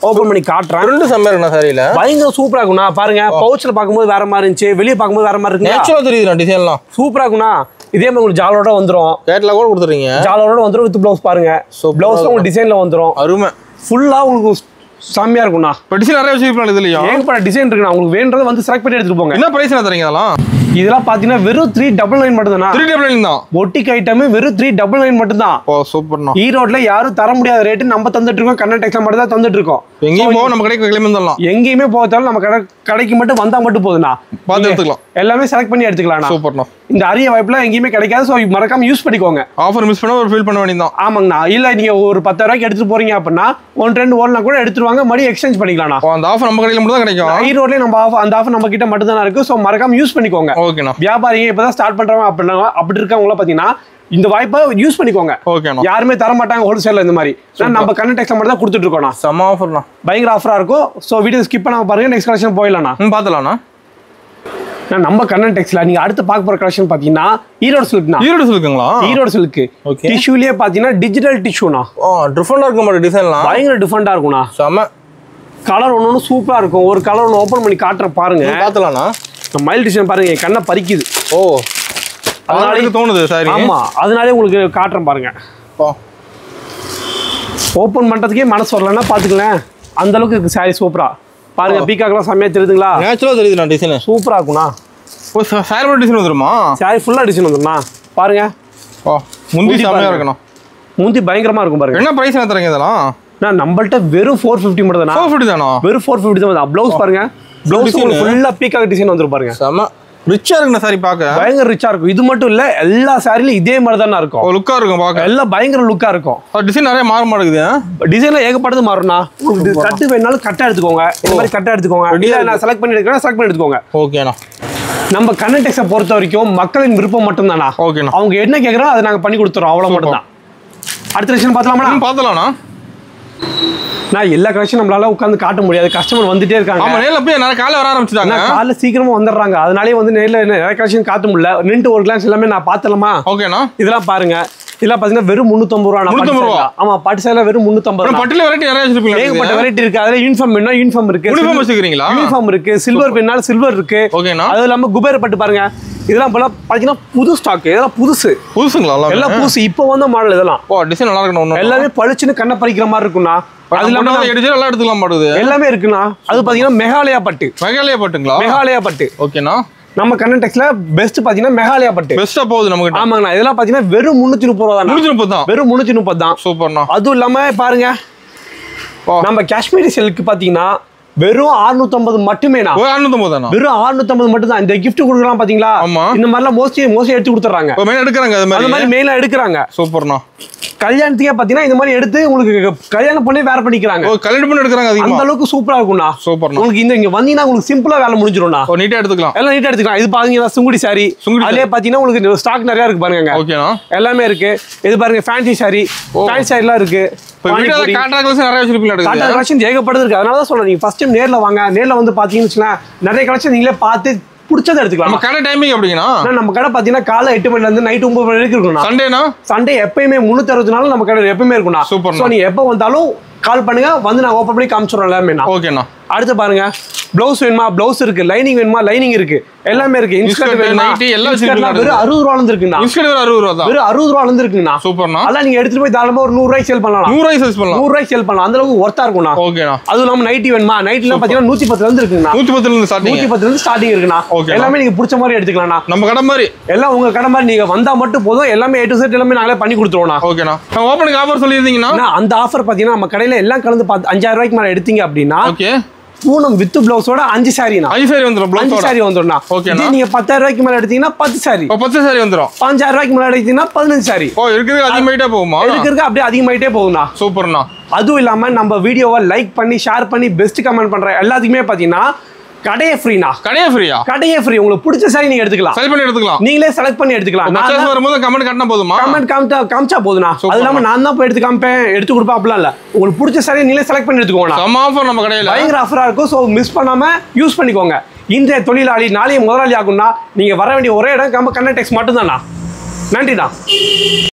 ஓபன் பண்ணி காட்டுறேன். ரெண்டு செமையா இருக்குண்ணா. சாரியில பயங்கர சூப்பரா இருக்குண்ணா. பாருங்க, பவுச்ல பாக்கும்போது வேற மாதிரி இருந்துச்சு, வெளியே பாக்கும்போது வேற மாதிரி இருக்கு. நேச்சுரலா தெரியுதுண்ணா. டிசைன்லாம் சூப்பரா இருக்குண்ணா. இதே மாதிரி உங்களுக்கு ஜாலோட வந்துரும். கேட்டலாக் கூட கொடுத்துறீங்க. ஜாலோட வந்துரும். வித் ப்ளவுஸ் பாருங்க. ப்ளவுஸ்ல உங்களுக்கு டிசைன்ல வந்துரும். அருமை. ஃபுல்லா உங்களுக்கு செமையா இருக்குண்ணா. டிசைன் நிறைய வச்சிருக்கீங்க. இதுலயே ஏகப்பட்ட டிசைன் இருக்குண்ணா. உங்களுக்கு வேண்டறத வந்து செலக்ட் பண்ணி எடுத்துட்டு போங்க. என்ன பிரைஸ்ல தரீங்க இதெல்லாம்? இதெல்லாம் பாத்தீங்கன்னா வெறும் 399 மட்டும் தான். 399 தான். பொட்டிக் ஐட்டம் வெறும் 399 மட்டும் தான். ஓ, சூப்பர்ண்ணா. ஈரோட்ல யாரும் தர முடியாத ரேட் நம்ம தந்துட்டு இருக்கோம். கண்ணன் டெக்ஸ்ல மட்டும் தான் தந்துட்டு இருக்கோம். எங்கேயும் போக நம்ம கடைக்கு கிளம்பி வந்துடலாம். எங்கேயுமே போகத்தாலும் நம்ம கடைக்கு மட்டும் வந்தா மட்டும் போதுண்ணா. பார்த்து எடுத்துக்கலாம். எல்லாமே செலக்ட் பண்ணி எடுத்துக்கலாம். சூப்பர்ண்ணா. இந்த அரிய வாய்ப்புலாம் எங்கேயுமே கிடைக்காது. ஸோ மறக்காம யூஸ் பண்ணிக்கோங்க. ஆஃபர் மிஸ் பண்ண ஒரு ஃபீல் பண்ண வேண்டியதான். ஆமாங்கண்ணா. இல்ல நீங்க ஒரு 10,000 ரூபாய்க்கு எடுத்துட்டு போறீங்க அப்படின்னா 1-2 ஓடனா கூட எடுத்துருவாங்க. மறுபடியும் எக்ஸ்சேஞ்ச் பண்ணிக்கலாம்ண்ணா. அந்த ஆஃபர் நம்ம கடையில மட்டும் தான் கிடைக்கும். ஈரோட்லயே நம்ம அந்த ஆஃபர் நம்ம கிட்ட மட்டும் தான் இருக்கு. ஸோ மறக்காம யூஸ் பண்ணிக்கோங்க. ஓகேண்ணா. வியாபாரிங்க இப்பதான் ஸ்டார்ட் பண்றவங்க அப்படின்னா அப்படி இருக்கவங்கள பாத்தீங்கன்னா இந்த வாய்ப்பை யூஸ் பண்ணிக்கோங்க. ஓகேண்ணா. யாருமே தர மாட்டாங்க ஹோல்சேல்ல இந்த மாதிரி. நம்ம கண்ணன் டெக்ஸ்ல மட்டும் தான் கொடுத்துட்டு இருக்கோம். செம ஆஃபர்ண்ணா. பயங்கர ஆஃபரா இருக்கும். ஸோ வீடியோ ஸ்கிப் பண்ணாம பாருங்க. நெக்ஸ்ட் கலெக்ஷன் போயிடலாம்ண்ணா. பாத்துலாம்ண்ணா. நம்ம கண்ணன் டெக்ஸ்ல நீங்க அடுத்து பார்க்க போற கலெக்ஷன் பாத்தீங்கன்னா ஈரோடு சில்க்னா. ஈரோடு சில்க்குங்களா? ஈரோடு சில்க். டிஷ்யூலயே பாத்தீங்கன்னா டிஜிட்டல் டிஷ்யூனா. ஓ, டிஃபரெண்டா இருக்கும் மாதிரி டிசைன்லாம். பயங்கர டிஃபரெண்டா இருக்கும்ண்ணா. செம. கலர் ஒன்னு சூப்பரா இருக்கும். ஒரு கலர் ஒன்னு ஓபன் பண்ணி காட்டுறேன் பாருங்க. பாத்துலாம்ண்ணா. மைல் டிசைன் பாருங்க. கண்ணை பறிக்குது. ஓ, அதனால தோணுது. சரி. ஆமா, அதனாலே உங்களுக்கு காட்டுறேன் பாருங்க. ஓபன் பண்றதுக்கே மனசு வரலன்னா பாத்துக்கலாம். அந்த அளவுக்கு இருக்கு சாரி. சூப்பரா பாருங்க. பீகாக்லாம் செம்மையா தெரியுதுங்களா? நேச்சுரலா தெரியுதுண்ணா. டிசைன் சூப்பரா இருக்கும்ண்ணா. ஓ, சாரி டிசைன் வந்துருமா? சாரி ஃபுல்லா டிசைன் வந்துரும்ண்ணா. பாருங்க. ஓ, முந்தி செம்மையா இருக்குண்ணா. முந்தி பயங்கரமா இருக்கும் பாருங்க. என்ன பிரைஸ் தரீங்க இதெல்லாம்? நான் நம்மள்ட்ட வெறும் 450 மட்டும் தான். 450 தானா? வெறும் 450 தான். ப்ளவுஸ் பாருங்க. ப்ளவுஸ் ஃபுல்லா பீகாக் டிசைன் வந்துரும் பாருங்க. செம ரிச்சா இருக்குண்ணா. சாரி பார்க்க பயங்கர ரிச்சா இருக்கும். இது மட்டும் இல்ல, எல்லா சாரிலும் இதே மாதிரி தானே இருக்கும். லுக்கா இருக்கும் பார்க்க. எல்லாம் பயங்கர லுக்கா இருக்கும். டிசைன் நிறைய மாற மாட்டேங்குது. டிசைன்ல ஏகப்பட்டது மாறும்ண்ணா. உங்களுக்கு கட்டு வேணாலும் கட்டா எடுத்துக்கோங்க. இந்த மாதிரி கட்டா எடுத்துக்கோங்க. இல்ல நான் செலக்ட் பண்ணி எடுக்கிறேன், செலக்ட் பண்ணி எடுத்துக்கோங்க. ஓகேண்ணா. நம்ம கண்ணன் டெக்ஸை பொறுத்த வரைக்கும் மக்களின் விருப்பம் மட்டும் தானா. ஓகேண்ணா. அவங்க என்ன கேட்கறோம் அதை நாங்க பண்ணி கொடுத்துறோம். அவ்வளவு மட்டும் தான். அடுத்த விஷயம் பார்த்தலாமா? பார்த்தலாம்ண்ணா. நான் எல்லா கலெக்ஷன் நம்மளால உட்காந்து காட்ட முடியாது. கஸ்டமர் வந்துட்டே இருக்காங்க. ஆமா, நேர்ல போய் நிறைய காலைல வர ஆரம்பிச்சிட்டாங்க. காலைல சீக்கிரமா வந்துடுறாங்க. அதனாலே வந்து நேர்ல நிறைய கலெக்ஷன் காட்ட முடியல. நின்று ஒரு கிளாஸ் எல்லாமே நான் பார்த்தலாமா? ஓகேண்ணா. இதெல்லாம் பாருங்க. இதெல்லாம் பாத்தீங்கன்னா வெறும் 350 ரூபா. 350 ரூபா. ஆமா, பட்டு சேல வெறும் 350 ரூபா. பட்டுல வெரைட்டி நிறைய வச்சிருப்பீங்க. ஏகப்பட்ட வெரைட்டி இருக்கு. அதுல யூனிஃபார்ம் வேணா யூனிஃபார்ம் இருக்கு. யூனிஃபார்ம் வச்சிருக்கீங்களா? யூனிஃபார்ம் இருக்கு. சில்வர் வேணாலும் சில்வர் இருக்கு. ஓகேண்ணா. அது இல்லாம குபேர பட்டு பாருங்க. இதெல்லாம் போல பாத்தீங்கன்னா புது ஸ்டாக். இதெல்லாம் புதுசுங்களா? எல்லாம் புதுசு. இப்போ வந்த மாடல் இதெல்லாம். ஓ, டிசைன் நல்லா இருக்கணும். எல்லாமே பளிச்சுன்னு கண்ணை பறிக்கிற மாதிரி இருக்கும்ண்ணா. அது இல்லாம எல்லாம் எடுத்துக்கலாம் மாட்டுது. எல்லாமே இருக்குண்ணா. அது பாத்தீங்கன்னா மெகாலயா பட்டு. மெகாலயா பட்டுங்களா? மெகாலயா பட்டு. ஓகேண்ணா. நம்ம கண்ணன் டெக்ஸ்ல பெஸ்ட் பாத்தீங்கன்னா மெகாலயா பட்டு. பெஸ்டா போகுது நமக்கு. ஆமாங்கண்ணா. இதெல்லாம் பாத்தீங்கன்னா வெறும் 330 ரூபா தான். 330 தான். வெறும் 330 தான். சூப்பர்ண்ணா. அதுவும் இல்லாம பாருங்க, நம்ம காஷ்மீரி சில்க் பாத்தீங்கன்னா வெறும் 650 மட்டுமேனா. 650 தானா? வெறும் 650 மட்டும் தான். இந்த gift கொடுக்குறாங்க பாத்தீங்களா? இந்த மாதிரிலாம் மோஸ்ட்லி எடுத்து கொடுத்துறாங்க. மெயினா எடுக்கறாங்க. அது மாதிரி மெயினா எடுக்கறாங்க. சூப்பர்ண்ணா. கல்யாணத்துக்கே பாத்தீங்கன்னா இந்த மாதிரி எடுத்து உங்களுக்கு கல்யாணம் பண்ணி வேற பண்ணிக்கிறாங்க. கல்யாணம் பண்ணி எடுக்கறாங்க. அந்த அளவுக்கு சூப்பரா இருக்கும்ண்ணா. சூப்பர்ண்ணா. உங்களுக்கு இங்க வந்தீங்கன்னா உங்களுக்கு சிம்பிளா வேலை முடிஞ்சிரும்ண்ணா. நீட்டா எடுத்துக்கலாம். எல்லாம் நீட்டா எடுத்துக்கலாம். இது பாத்தீங்கன்னா சுங்குடி சாரி. அதுலயே பாத்தீங்கன்னா உங்களுக்கு ஸ்டாக் நிறைய இருக்கு பாருங்க. ஓகேண்ணா. எல்லாமே இருக்கு. இது பாருங்க ஃபேன்சி சாரி. ஃபேன்சி சாரிலாம் இருக்கு. ஏகப்பட்டது இருக்கு. அதனால தான் சொல்றேன், நீங்க ஃபர்ஸ்ட் டைம் நேர்ல வாங்க. நேர்ல வந்து பாத்தீங்கன்னா நிறைய கலெக்ஷன் நீங்களே பார்த்து பிடிச்சதை எடுத்துக்கலாம். நம்ம கடை டைமிங் எப்படிங்கண்ணா? நம்ம கடை பாத்தீங்கன்னா காலை 8 மணில இருந்து நைட் 9 மணி வரைக்கும் இருக்கும்ண்ணா. சண்டேனா? சண்டே எப்பயுமே 360 நாள் நம்ம கடை எப்பயுமே இருக்கும்ண்ணா. சூப்பர். சோ நீங்க எப்ப வந்தாலும் கால் பண்ணுங்க, வந்து நான் ஓபன் பண்ணி காமிச்சிடுறோம் எல்லாமே. ஓகேண்ணா. அடுத்து பாருங்க, ப்ளவுஸ் வேணுமா ப்ளவுஸ் இருக்கு, லைனிங் வேணுமா லைனிங் இருக்கு, எல்லாமே இருக்கு. இன்ஸ்கர்ட் வேணுமா எல்லாம் வெறும் 60 ரூபாயில இருந்து இருக்குண்ணா. இன்ஸ்கர்ட் வெறும் 60 ரூபா தான். வெறும் 60 ரூபாயில இருந்து இருக்குண்ணா. சூப்பர்ண்ணா. அதெல்லாம் நீங்க எடுத்துட்டு போய் தாராளமா ஒரு 100 ரூபாய்க்கு சேல் பண்ணலாம். 100 ரூபாய்க்கு சேல் பண்ணலாம். 100 ரூபாய்க்கு சேல் பண்ணலாம். அந்த அளவுக்கு ஒர்த்தா இருக்கும்ண்ணா. ஓகேண்ணா. அதுவும் இல்லாம நைட்டி வேணுமா, நைட்டிலாம் பாத்தீங்கன்னா 110 ல இருந்து இருக்குண்ணா. 110 ல இருந்து ஸ்டார்டிங். 110 ல இருந்து ஸ்டார்டிங் இருக்குண்ணா. எல்லாமே நீங்க பிடிச்ச மாதிரி எடுத்துக்கலாம்ண்ணா. நம்ம கடை மாதிரி எல்லாம் உங்க கடை மாதிரி நீங்க வந்தா மட்டும் போதும். எல்லாமே A to Z எல்லாமே நாங்களே பண்ணி கொடுத்துருவோம்ண்ணா. ஓகேண்ணா. நான் ஓபனுக்கு ஆஃபர் சொல்லியிருந்தீங்கன்னா அந்த ஆஃபர் பாத்தீங்கன்னா நம்ம கடையில எல்லாம் கலந்து 5000 ரூபாய்க்கு மேல எடுத்தீங்க அப்படின்னா ஓகே பூனம் வித் பிளவுஸோட 5 சாரினா 5 சாரி வந்துரும். 5 சாரி வந்துரும்ண்ணா. ஓகேண்ணா. நீங்க 10000 ரூபாய்க்கு மேல எடுத்தீங்கன்னா 10 சாரி. 10 சாரி வந்துரும். 5000 ரூபாய்க்கு மேல எடுத்தீங்கன்னா 15 சாரி. இருக்குது அதிகமாயிட்டே போகுமா? இருக்குது அப்படியே அதிகமாயிட்டே போகும்ண்ணா. சூப்பர்ண்ணா. அதுவும் இல்லாம நம்ம வீடியோவை லைக் பண்ணி ஷேர் பண்ணி பெஸ்ட் கமெண்ட் பண்ற எல்லாத்துக்குமே பாத்தீங்கன்னா கடையே ஃப்ரீனா. கடையே ஃப்ரீயா? கடையே ஃப்ரீ. உங்களுக்கு பிடிச்ச சாரி நீங்க எடுத்துக்கலாம். செலக்ட் பண்ணி எடுத்துக்கலாம். நீங்களே செலக்ட் பண்ணி எடுத்துக்கலாம். நான் வரும்போது கமெண்ட் காட்டினா போதுமா? கமெண்ட் காமிச்சா போதும்ண்ணா. அது இல்லாம நான் தான் போய் எடுத்து காமிப்பேன், எடுத்து கொடுப்பேன் அப்படிலாம் இல்ல. உங்களுக்கு பிடிச்ச சாரி நீங்களே செலக்ட் பண்ணி எடுத்துக்கோங்க. சம ஆஃபர் நம்ம கடையில பயங்கர ஆஃபரா இருக்கும். சோ மிஸ் பண்ணாம யூஸ் பண்ணிக்கோங்க. இன்றைய தொழிலாளி நாளைய முதலாளி ஆகும்னா நீங்க வர வேண்டிய ஒரே இடம் நம்ம கண்ணன் டெக்ஸ் மட்டும் தானா. நன்றிண்ணா.